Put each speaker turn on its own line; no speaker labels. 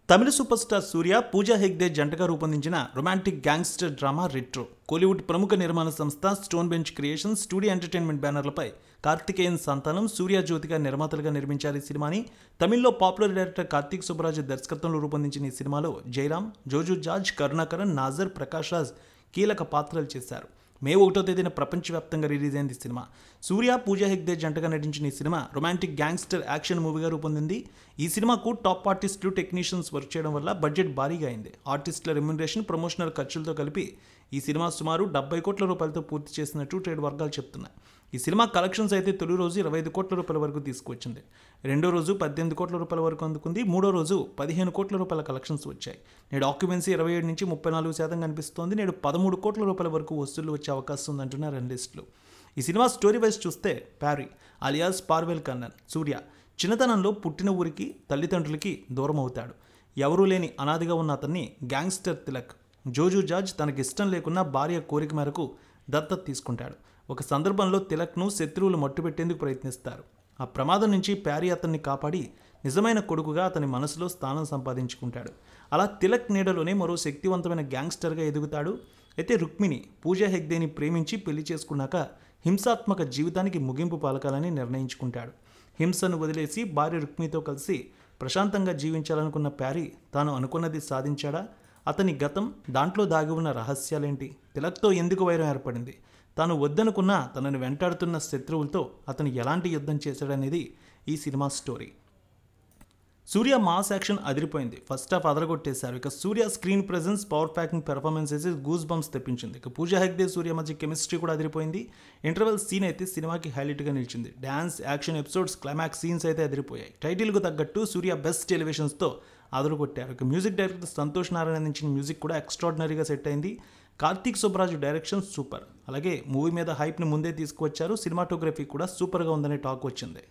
తమిళ super star Suriya, Pooja Hegde జంటగా రూపొందించిన romantic gangster drama Retro. Kollywood ప్రముఖ నిర్మాణ సంస్థ Stone Bench Creations, studio entertainment బ్యానర్లపై కార్తికేయన్ సంతానం, సూర్య జ్యోతిగా నిర్మాతలుగా నిర్మించారు ఈ సినిమాని. తమిళ్లో పాపులర్ డైరెక్టర్ కార్తీక్ సుబ్బరాజు దర్శకత్వంలో రూపొందించిన ఈ సినిమాలో జయరాం, జోజు జార్జ్, కరుణాకరన్, నాజర్, ప్రకాష్ రాజ్ కీలక పాత్రలు చేశారు. మే 1వ తేదీన ప్రపంచవ్యాప్తంగా రిలీజ్ అయింది ఈ సినిమా. సూర్య, పూజా హెగ్డే జంటగా నటించిన ఈ సినిమా రొమాంటిక్ గ్యాంగ్స్టర్ యాక్షన్ మూవీగా రూపొందింది. ఈ సినిమాకు టాప్ ఆర్టిస్టులు, టెక్నీషియన్స్ వర్క్ చేయడం వల్ల బడ్జెట్ భారీగా అయింది. ఆర్టిస్టుల రెమ్యునరేషన్, ప్రమోషనల్ ఖర్చులతో కలిపి ఈ సినిమా సుమారు 70 కోట్ల రూపాయలతో పూర్తి చేసినట్టు ట్రేడ్ వర్గాలు చెప్తున్నాయి. ఈ సినిమా కలెక్షన్స్ అయితే తొలి రోజు 25 కోట్ల రూపాయల వరకు తీసుకువచ్చింది. రెండో రోజు 18 కోట్ల రూపాయల వరకు అందుకుంది. మూడో రోజు 15 కోట్ల రూపాయల కలెక్షన్స్ వచ్చాయి. నేడు ఆక్యుపెన్సీ 27 నుంచి 34% కనిపిస్తోంది. నేడు 13 కోట్ల రూపాయల వరకు వసూళ్లు వచ్చే అవకాశం ఉందంటున్నారు అనలిస్టులు. ఈ సినిమా స్టోరీ వైజ్ చూస్తే ప్యారీ అలియాస్ పార్వెల్ కన్నన్ సూర్య చిన్నతనంలో పుట్టిన ఊరికి, తల్లిదండ్రులకి దూరం అవుతాడు. ఎవరూ లేని అనాదిగా ఉన్న అతన్ని గ్యాంగ్స్టర్ తిలక్, జోజు జార్జ్ తనకిష్టం లేకున్నా భార్య కోరిక మేరకు దత్తత తీసుకుంటాడు. ఒక సందర్భంలో తిలక్ను శత్రువులు మట్టుపెట్టేందుకు ప్రయత్నిస్తారు. ఆ ప్రమాదం నుంచి ప్యారీ అతన్ని కాపాడి నిజమైన కొడుకుగా అతని మనసులో స్థానం సంపాదించుకుంటాడు. అలా తిలక్ నీడలోనే మరో శక్తివంతమైన గ్యాంగ్స్టర్గా ఎదుగుతాడు. అయితే రుక్మిణి పూజా హెగ్డేని ప్రేమించి పెళ్లి చేసుకున్నాక హింసాత్మక జీవితానికి ముగింపు పలకాలని నిర్ణయించుకుంటాడు. హింసను వదిలేసి భార్య రుక్మిణితో కలిసి ప్రశాంతంగా జీవించాలనుకున్న ప్యారీ తాను అనుకున్నది సాధించాడా? అతని గతం, దాంట్లో దాగి ఉన్న రహస్యాలేంటి? తిలక్తో ఎందుకు వైరం ఏర్పడింది? తాను వద్దనుకున్న తనను వెంటాడుతున్న శత్రువులతో అతను ఎలాంటి యుద్ధం చేశాడనేది ఈ cinema story. Suriya mass action అదిరిపోయింది. ఫస్ట్ హాఫ్ అదరగొట్టేశారు. ఇక Suriya screen presence, power packing performance అయితే గూస్ బంప్స్ తెప్పించింది. ఇక పూజా హెగ్డే, సూర్య మధ్య కెమిస్ట్రీ కూడా అదిరిపోయింది. ఇంటర్వెల్ సీన్ అయితే సినిమాకి హైలైట్గా నిలిచింది. Dance, action episodes, climax scenes అయితే అదిరిపోయాయి. టైటిల్కు తగ్గట్టు సూర్య బెస్ట్ ఎలివేషన్స్తో అదరగొట్టారు. ఇక మ్యూజిక్ డైరెక్టర్ సంతోష్ నారాయణ అందించిన మ్యూజిక్ కూడా ఎక్స్ట్రాడినరీగా సెట్ అయింది. Karthik Subbaraju direction super. అలాగే మూవీ మీద హైప్ని ముందే తీసుకువచ్చారు. సినిమాటోగ్రఫీ కూడా సూపర్గా ఉందనే టాక్ వచ్చింది.